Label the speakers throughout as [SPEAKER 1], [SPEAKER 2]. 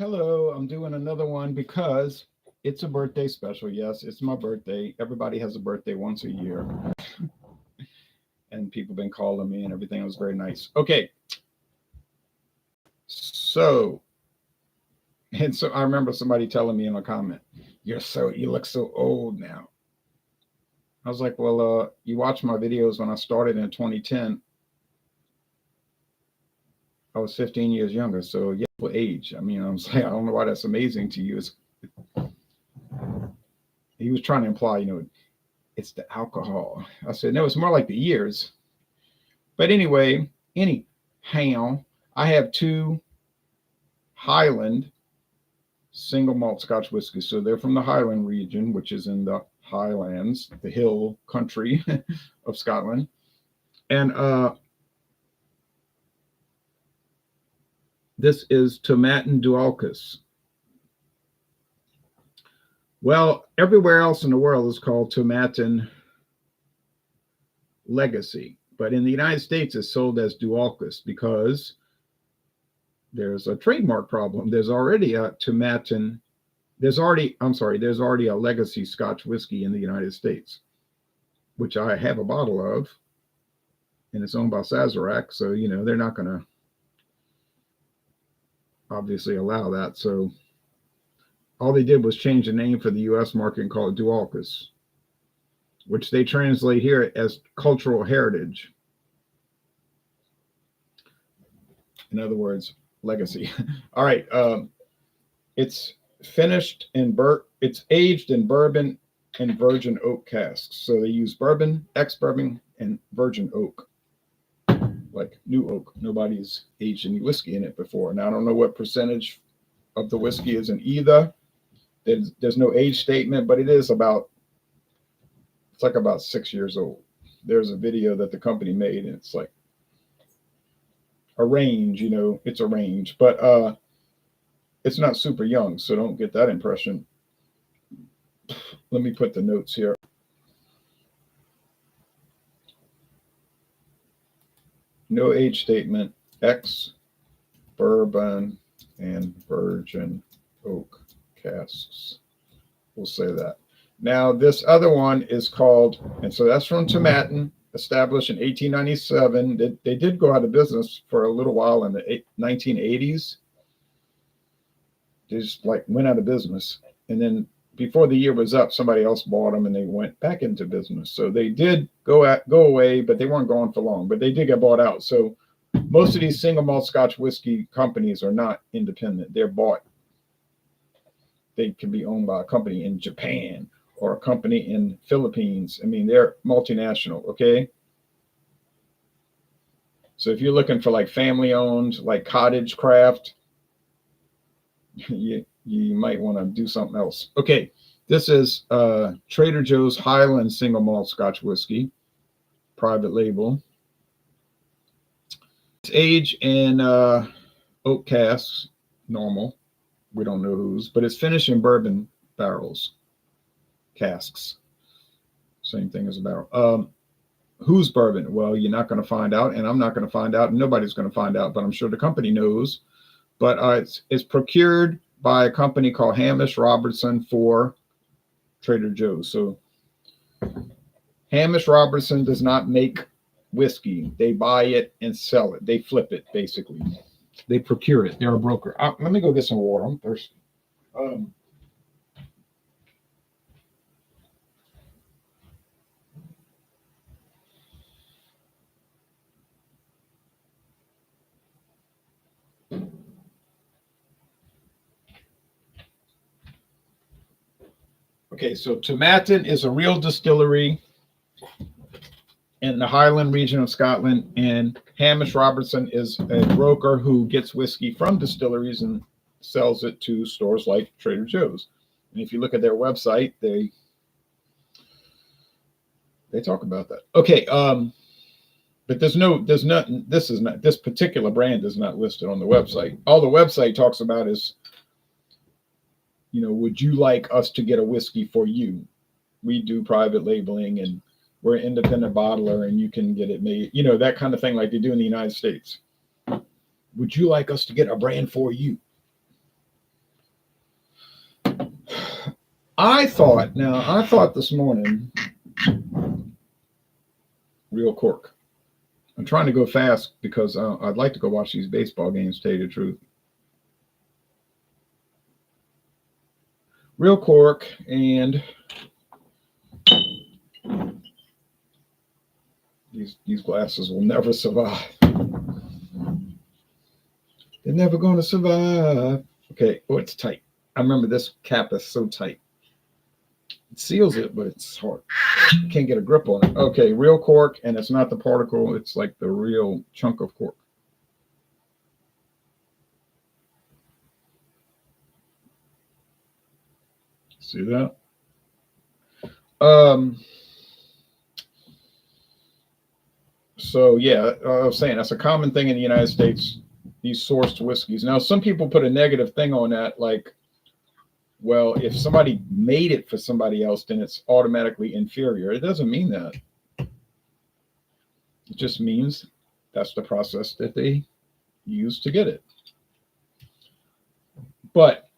[SPEAKER 1] Hello, I'm doing another one because it's a birthday special. Yes, it's my birthday. Everybody has a birthday once a year, and people have been calling me and everything. It was very nice. Okay, so so I remember somebody telling me in a comment, you look so old now." I was like, "Well, you watch my videos when I started in 2010. I was 15 years younger, so yeah, what age? I mean, I'm saying I don't know why that's amazing to you." He was trying to imply, it's the alcohol. I said, no, it's more like the years. But anyway, anyhow, I have two Highland single malt Scotch whiskeys. So they're from the Highland region, which is in the Highlands, the hill country of Scotland. And this is Tomatin Dualchas. Well, everywhere else in the world is called Tomatin Legacy. But in the United States, it's sold as Dualchas because there's a trademark problem. There's already a Tomatin. There's already a legacy Scotch whiskey in the United States, which I have a bottle of, and it's owned by Sazerac. So, they're not going to obviously allow that. So all they did was change the name for the U.S. market and call it Dualchas, which they translate here as cultural heritage. In other words, legacy. All right. It's it's aged in bourbon and virgin oak casks. So they use bourbon, ex-bourbon, and virgin oak, like new oak. Nobody's aged any whiskey in it before. Now, I don't know what percentage of the whiskey is in either. There's no age statement, but it's like about 6 years old. There's a video that the company made, and it's like a range, it's a range, but it's not super young, so don't get that impression. Let me put the notes here. No age statement, ex-bourbon and virgin oak casks. We'll say that. Now, this other one is called, and so that's from Tomatin, established in 1897. They did go out of business for a little while in the 1980s. They just went out of business. And then before the year was up, somebody else bought them and they went back into business. So they did go away, but they weren't gone for long. But they did get bought out. So most of these single malt Scotch whiskey companies are not independent. They're bought. They can be owned by a company in Japan or a company in Philippines. I mean, they're multinational, okay? So if you're looking for family owned, like cottage craft, you might want to do something else. Okay, this is Trader Joe's Highland single malt Scotch whiskey, private label. It's aged in oak casks, normal. We don't know whose, but it's finished in bourbon barrels, casks. Same thing as a barrel. Whose bourbon? Well, you're not going to find out, and I'm not going to find out, and nobody's going to find out, but I'm sure the company knows. But it's procured by a company called Hamish Robertson for Trader Joe's. So Hamish Robertson does not make whiskey. They buy it and sell it. They flip it, basically. They procure it. They're a broker. Let me go get some water. I'm thirsty. Okay, so Tomatin is a real distillery in the Highland region of Scotland, and Hamish Robertson is a broker who gets whiskey from distilleries and sells it to stores like Trader Joe's. And if you look at their website, they talk about that. Okay, but this particular brand is not listed on the website. All the website talks about is, would you like us to get a whiskey for you? We do private labeling, and we're an independent bottler, and you can get it made, that kind of thing like they do in the United States. Would you like us to get a brand for you? I thought this morning, real cork. I'm trying to go fast because I'd like to go watch these baseball games, to tell you the truth. Real cork, and these glasses will never survive. They're never going to survive. Okay, oh, it's tight. I remember this cap is so tight. It seals it, but it's hard. You can't get a grip on it. Okay, real cork, and it's not the particle. It's like the real chunk of cork. See that? So yeah, I was saying that's a common thing in the United States. These sourced whiskeys. Now, some people put a negative thing on that, like, well, if somebody made it for somebody else, then it's automatically inferior. It doesn't mean that. It just means that's the process that they use to get it. But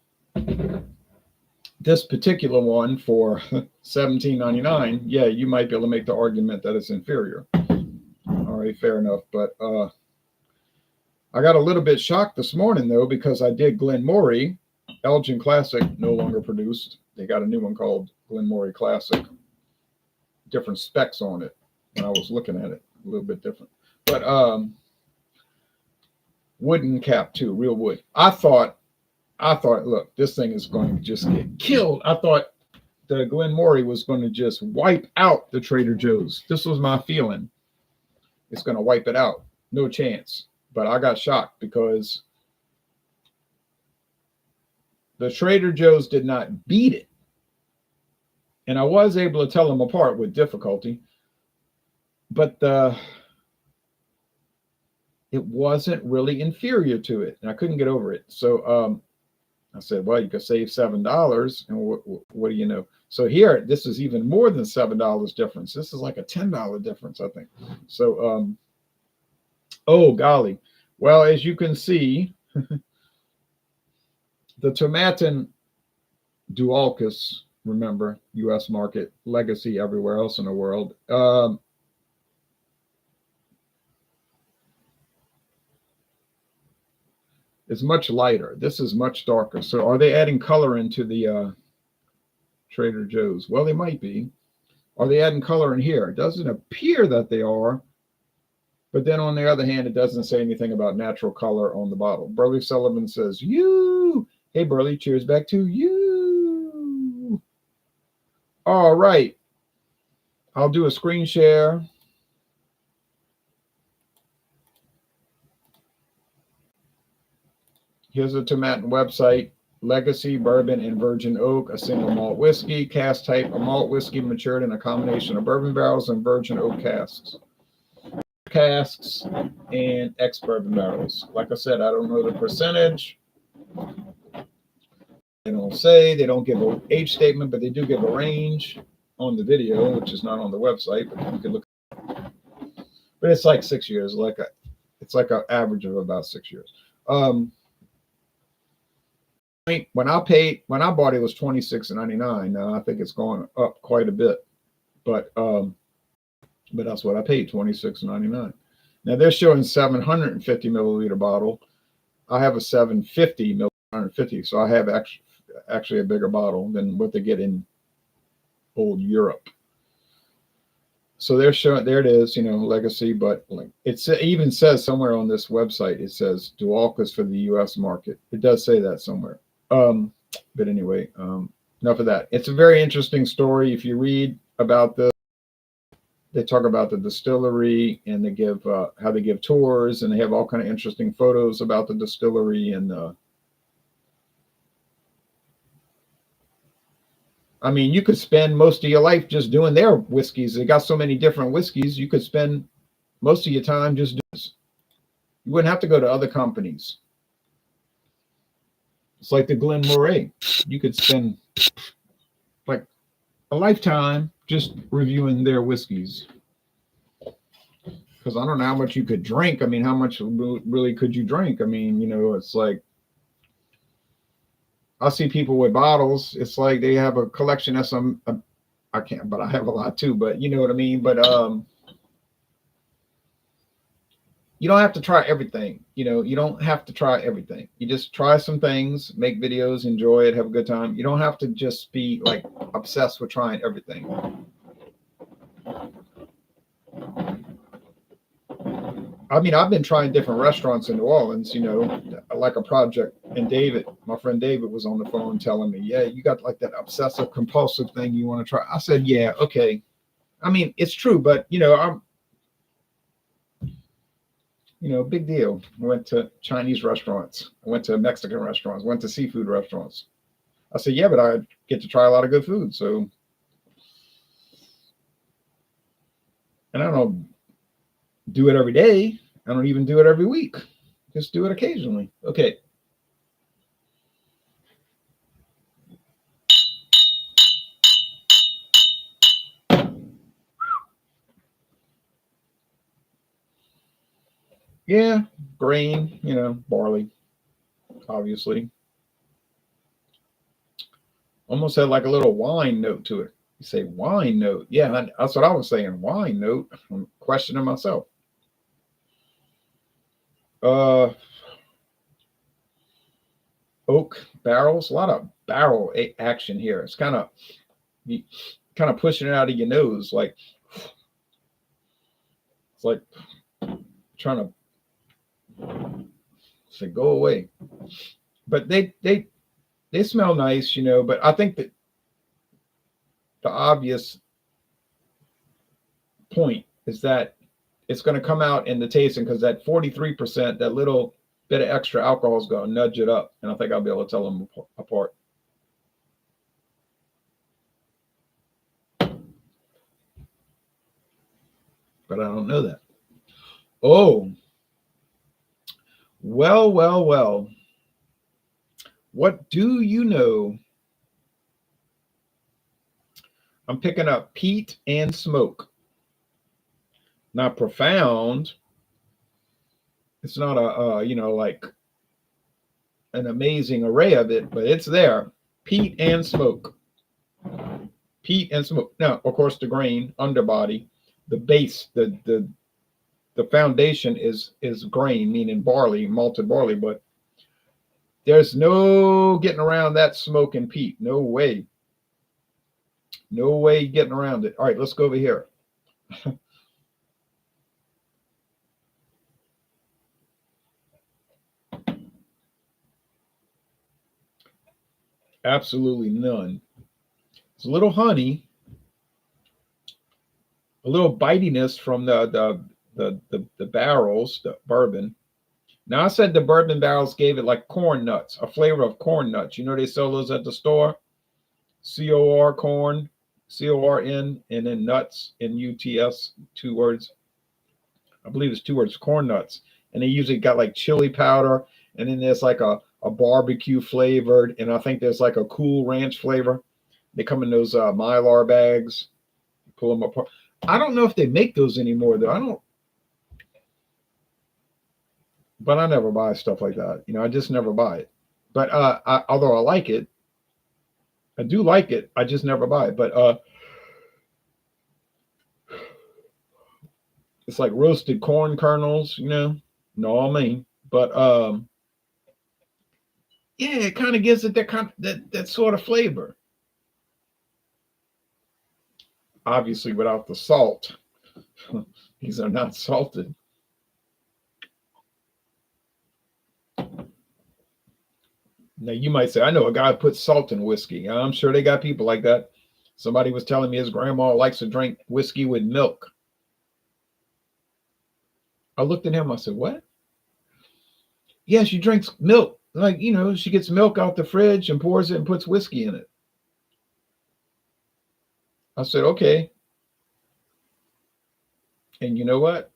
[SPEAKER 1] this particular one for $17.99, yeah, you might be able to make the argument that it's inferior. All right, fair enough. But I got a little bit shocked this morning, though, because I did Glenmorangie. Elgin Classic no longer produced. They got a new one called Glenmorangie Classic. Different specs on it. When I was looking at it, a little bit different. But wooden cap too, real wood. I thought, look, this thing is going to just get killed. I thought the Glenmorangie was going to just wipe out the Trader Joe's. This was my feeling. It's going to wipe it out. No chance. But I got shocked because the Trader Joe's did not beat it. And I was able to tell them apart with difficulty. But it wasn't really inferior to it. And I couldn't get over it. So I said, well, you could save $7. And what do you know? So here, this is even more than $7 difference. This is like a $10 difference, I think. So, oh, golly. Well, as you can see, the Tomatin Dualchas, remember, U.S. market, legacy everywhere else in the world. Is much lighter. This is much darker. So are they adding color into the Trader Joe's? Well, they might be. Are they adding color in here? It doesn't appear that they are. But then on the other hand, it doesn't say anything about natural color on the bottle. Burley Sullivan says, you. Hey, Burley, cheers back to you. All right. I'll do a screen share. Here's the Tomatin website. Legacy, bourbon, and virgin oak, a single malt whiskey. Cask type, a malt whiskey matured in a combination of bourbon barrels and virgin oak casks. Casks and ex-bourbon barrels. Like I said, I don't know the percentage. They don't say. They don't give an age statement, but they do give a range on the video, which is not on the website, but you can look. But it's like 6 years. It's like an average of about 6 years. When I bought it was $26.99. Now I think it's gone up quite a bit, but that's what I paid, $26.99. Now they're showing 750 milliliter bottle. I have a 750 milliliter, so I have actually a bigger bottle than what they get in old Europe. So they're showing, there it is, legacy, but like it even says somewhere on this website, it says Dualchas for the U.S. market. It does say that somewhere. But anyway, enough of that. It's a very interesting story. If you read about this, they talk about the distillery and they give how they give tours, and they have all kind of interesting photos about the distillery. And I mean, you could spend most of your life just doing their whiskeys. They got so many different whiskeys. You could spend most of your time just doing this. You wouldn't have to go to other companies. It's like the Glenmorangie. You could spend like a lifetime just reviewing their whiskeys. Because I don't know how much you could drink. I mean, how much really could you drink? I mean, it's like, I see people with bottles. It's like they have a collection of some. I can't, but I have a lot too. But you know what I mean. But you don't have to try everything. You don't have to try everything. You just try some things, make videos, enjoy it, have a good time. You don't have to just be like obsessed with trying everything. I mean, I've been trying different restaurants in New Orleans, like a project. And David, my friend David, was on the phone telling me, yeah, you got like that obsessive compulsive thing you want to try. I said, yeah, okay. I mean, it's true, but big deal. I went to Chinese restaurants. I went to Mexican restaurants, went to seafood restaurants. I said, yeah, but I get to try a lot of good food. So, and I don't do it every day. I don't even do it every week. Just do it occasionally. Okay. Yeah, grain, barley, obviously. Almost had like a little wine note to it. You say wine note. Yeah, that's what I was saying. Wine note. I'm questioning myself. Oak barrels. A lot of barrel action here. It's kind of pushing it out of your nose, like it's like trying to say go away. But they smell nice, But I think that the obvious point is that it's going to come out in the tasting because that 43%, that little bit of extra alcohol is going to nudge it up, and I think I'll be able to tell them apart. But I don't know that. Oh, well. What do you know? I'm picking up peat and smoke. Not profound. It's not like an amazing array of it, but it's there. Peat and smoke. Peat and smoke. Now, of course, the grain, underbody, the base, the foundation is grain, meaning barley, malted barley, but there's no getting around that smoke and peat. No way. No way getting around it. All right, let's go over here. Absolutely none. It's a little honey, a little bitiness from the barrels, the bourbon. Now I said the bourbon barrels gave it like corn nuts, a flavor of corn nuts. They sell those at the store. COR corn, CORN, and then nuts, NUTS, 2 words. I believe it's 2 words, corn nuts. And they usually got like chili powder, and then there's like a barbecue flavored, and I think there's like a cool ranch flavor. They come in those Mylar bags. Pull them apart. I don't know if they make those anymore though. But I never buy stuff like that. I just never buy it. But although I like it, I do like it. I just never buy it. But it's like roasted corn kernels, No, I mean, but yeah, it kind of gives it that sort of flavor. Obviously, without the salt. These are not salted. Now you might say, I know a guy who puts salt in whiskey. I'm sure they got people like that. Somebody was telling me his grandma likes to drink whiskey with milk. I looked at him. I said, what? Yeah, she drinks milk. Like, she gets milk out the fridge and pours it and puts whiskey in it. I said, okay. And you know what?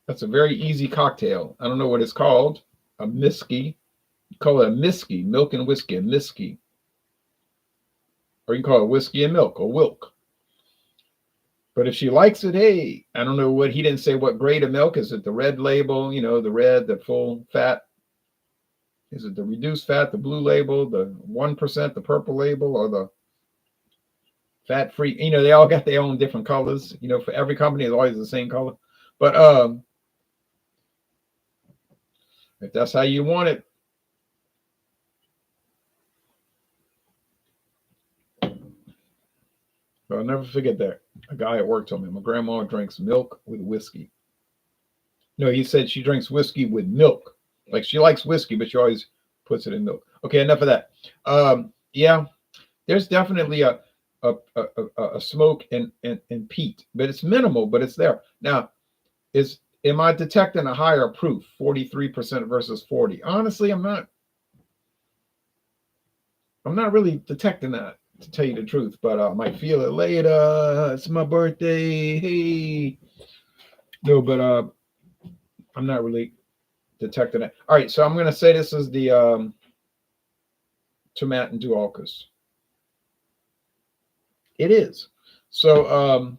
[SPEAKER 1] That's a very easy cocktail. I don't know what it's called. A misky. You call it a misky, milk and whiskey, a misky. Or you call it whiskey and milk, or wilk. But if she likes it, hey, I don't know he didn't say what grade of milk. Is it the red label, the red, the full fat? Is it the reduced fat, the blue label, the 1%, the purple label, or the fat free? They all got their own different colors. For every company, it's always the same color. But if that's how you want it, I'll never forget that. A guy at work told me my grandma drinks milk with whiskey. No, he said she drinks whiskey with milk. Like she likes whiskey, but she always puts it in milk. Okay, enough of that. Yeah, there's definitely a smoke and peat, but it's minimal, but it's there. Now, am I detecting a higher proof, 43% versus 40? Honestly, I'm not. I'm not really detecting that, to tell you the truth, but I might feel it later. It's my birthday. Hey. No, but I'm not really detecting it. All right, so I'm going to say this is the Tomatin Dualchas. It is. So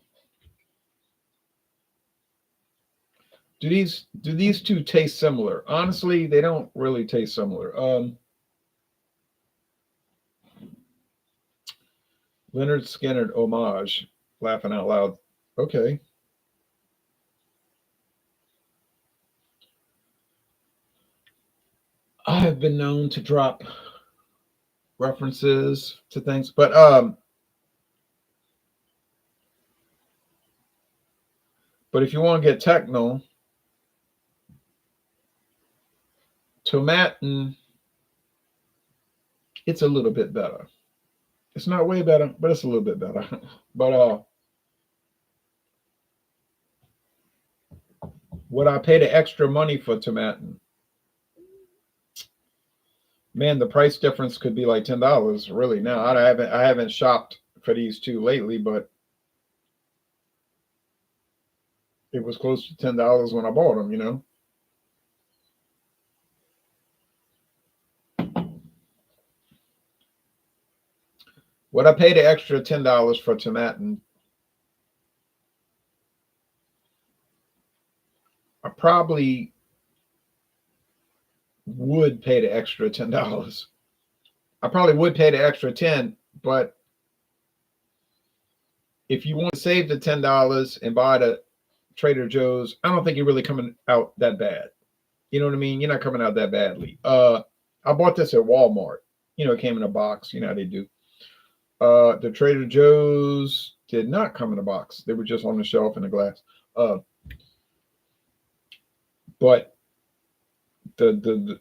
[SPEAKER 1] do these two taste similar? Honestly, they don't really taste similar. Leonard Skinner homage, laughing out loud. Okay. I have been known to drop references to things, but if you want to get techno, Tomatin, it's a little bit better. It's not way better, but it's a little bit better. But would I pay the extra money for Tomatin? Man, the price difference could be like $10. Really, now I haven't shopped for these two lately, but it was close to $10 when I bought them. Would I pay the extra $10 for Tomatin? I probably would pay the extra $10. I probably would pay the extra 10, but if you want to save the $10 and buy the Trader Joe's, I don't think you're really coming out that bad. You know what I mean? You're not coming out that badly. I bought this at Walmart. It came in a box. You know how they do. The Trader Joe's did not come in a box. They were just on the shelf in a glass. But the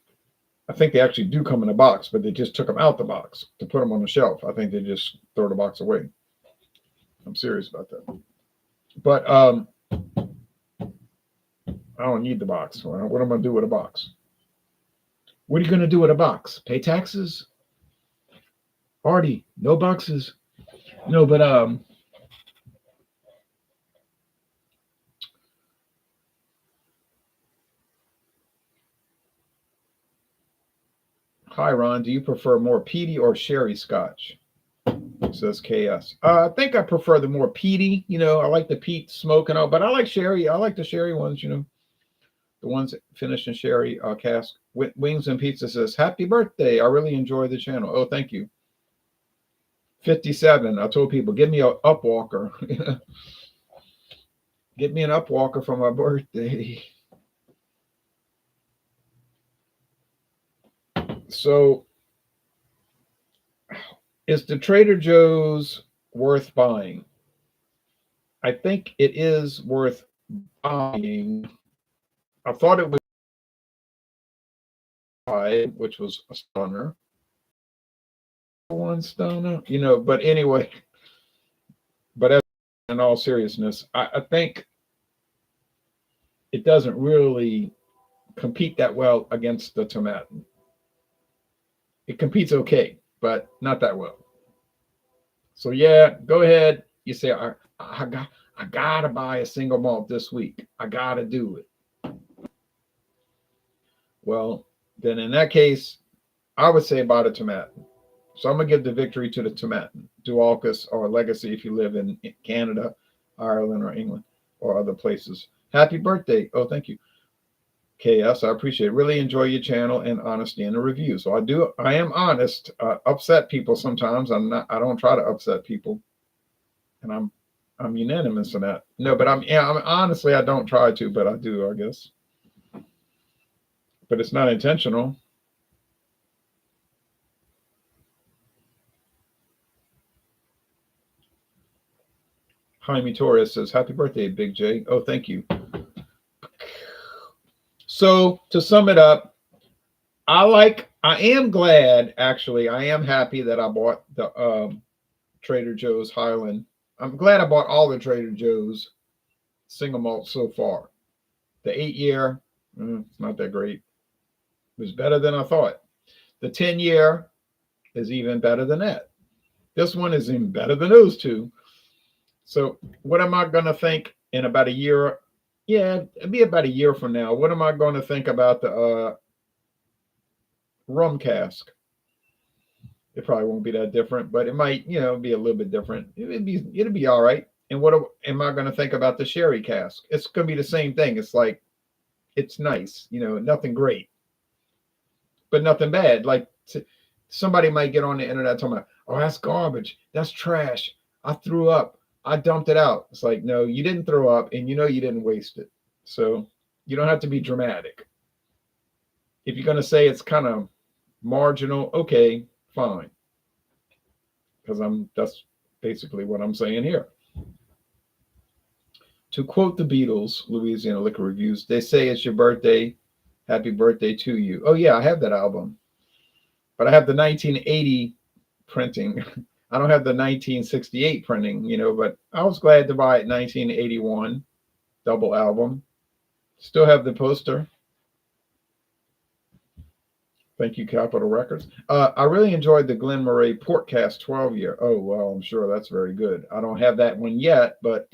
[SPEAKER 1] I think they actually do come in a box, but they just took them out the box to put them on the shelf. I think they just throw the box away. I'm serious about that. But I don't need the box. What am I going to do with a box? What are you going to do with a box? Pay taxes? Artie, no boxes. No, but hi Ron, do you prefer more peaty or sherry scotch? Says KS. I think I prefer the more peaty. I like the peat smoke and all, but I like sherry. I like the sherry ones. The ones that finish in sherry cask. Wings and Pizza says, happy birthday. I really enjoy the channel. Oh, thank you. 57. I told people, give me an Upwalker. Get me an Upwalker for my birthday. So, is the Trader Joe's worth buying? I think it is worth buying. I thought it was, which was a stunner. One stunner, but anyway, but in all seriousness, I think it doesn't really compete that well against the Tomatin. It competes okay, but not that well. So yeah, go ahead. You say I gotta buy a single malt this week. I gotta do it. Well, then in that case, I would say buy the Tomatin. So I'm gonna give the victory to the Tomatin, Dualchas, or Legacy if you live in Canada, Ireland, or England, or other places. Happy birthday! Oh, thank you. KS, I appreciate it. Really enjoy your channel and honesty in the review. So I am honest. Upset people sometimes. I don't try to upset people, and I'm unanimous in that. No, but I'm honestly, I don't try to, but I do, I guess. But it's not intentional. Jaime Torres says, "Happy birthday, Big J." Oh, thank you. So to sum it up, I am glad, actually, I am happy that I bought the Trader Joe's Highland. I'm glad I bought all the Trader Joe's single malt so far. The 8-year, it's not that great. It was better than I thought. The 10-year is even better than that. This one is even better than those two. So what am I going to think in about a year? Yeah, it'll be about a year from now. What am I going to think about the rum cask? It probably won't be that different, but it might, be a little bit different. It'll be all right. And what am I going to think about the sherry cask? It's going to be the same thing. It's like, it's nice, nothing great, but nothing bad. Like somebody might get on the internet talking about, oh, that's garbage. That's trash. I threw up. I dumped it out. It's like, no, you didn't throw up, and you didn't waste it. So you don't have to be dramatic. If you're going to say it's kind of marginal, okay, fine. Because that's basically what I'm saying here. To quote the Beatles, Louisiana Liquor Reviews, they say it's your birthday. Happy birthday to you. Oh, yeah, I have that album. But I have the 1980 printing. I don't have the 1968 printing, but I was glad to buy it 1981 double album. Still have the poster. Thank you, Capitol Records. I really enjoyed the Glen Murray Port Cast 12-year. Oh, well, I'm sure that's very good. I don't have that one yet, but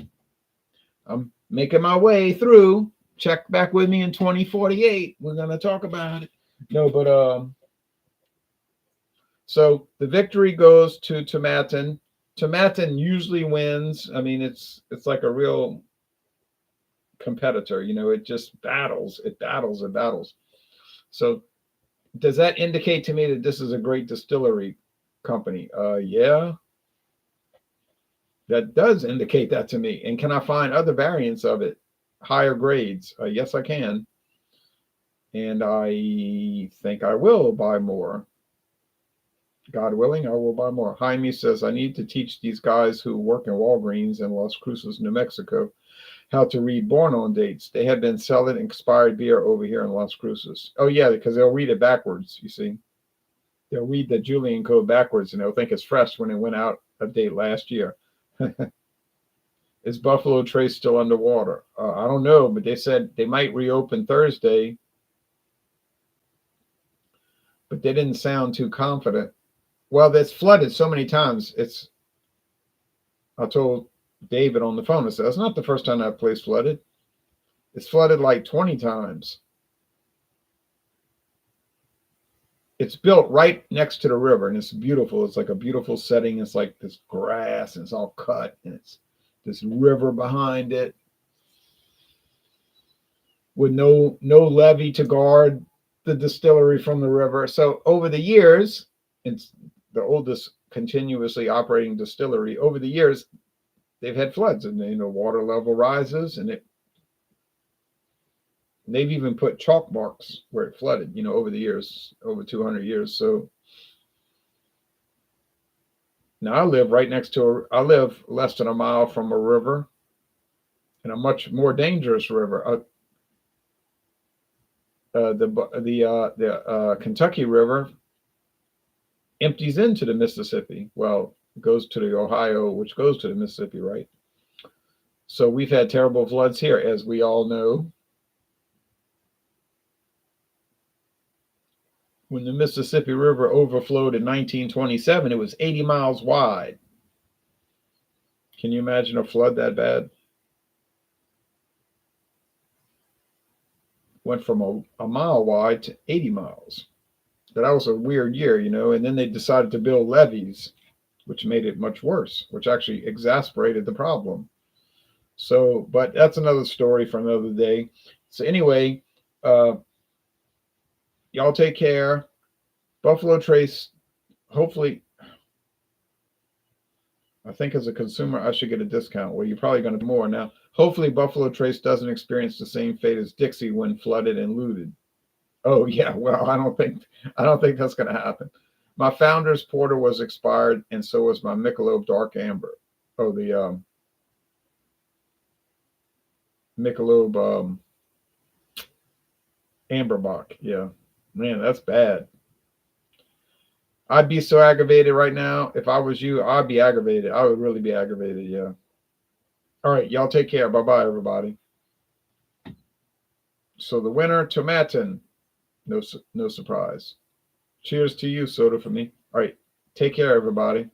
[SPEAKER 1] I'm making my way through. Check back with me in 2048. We're going to talk about it. No, but so the victory goes to Tomatin. Tomatin usually wins. I mean, it's like a real competitor. It just battles. It battles. It battles. So does that indicate to me that this is a great distillery company? Yeah. That does indicate that to me. And can I find other variants of it? Higher grades? Yes, I can. And I think I will buy more. God willing, I will buy more. Jaime says, I need to teach these guys who work in Walgreens in Las Cruces, New Mexico, how to read born on dates. They have been selling expired beer over here in Las Cruces. Oh, yeah, because they'll read it backwards, you see. They'll read the Julian code backwards, and they'll think it's fresh when it went out a date last year. Is Buffalo Trace still underwater? I don't know, but they said they might reopen Thursday, but they didn't sound too confident. Well, it's flooded so many times. I told David on the phone, I said, it's not the first time that place flooded. It's flooded like 20 times. It's built right next to the river, and it's beautiful. It's like a beautiful setting. It's like this grass, and it's all cut, and it's this river behind it with no levee to guard the distillery from the river. So over the years, it's the oldest continuously operating distillery. Over the years, they've had floods, and water level rises, and they've even put chalk marks where it flooded, over the years, over 200 years. So now I live I live less than a mile from a river, and a much more dangerous river. The Kentucky River empties into the Mississippi. Well, it goes to the Ohio, which goes to the Mississippi, right? So we've had terrible floods here, as we all know. When the Mississippi River overflowed in 1927, it was 80 miles wide. Can you imagine a flood that bad? Went from a mile wide to 80 miles. That was a weird year, and then they decided to build levees, which made it much worse, which actually exacerbated the problem. So, but that's another story for another day. So anyway, Y'all take care. Buffalo Trace, hopefully, I think as a consumer, I should get a discount. Well, you're probably going to more now. Hopefully, Buffalo Trace doesn't experience the same fate as Dixie when flooded and looted. Oh yeah, well, I don't think that's going to happen. My Founder's Porter was expired, and so was my Michelob Dark Amber. Oh, the Michelob Amberbach. Yeah, man, that's bad. I'd be so aggravated right now. If I was you, I'd be aggravated. I would really be aggravated. Yeah. All right, y'all take care. Bye bye, everybody. So the winner, Tomatin. No surprise. Cheers to you, soda for me. All right, take care, everybody.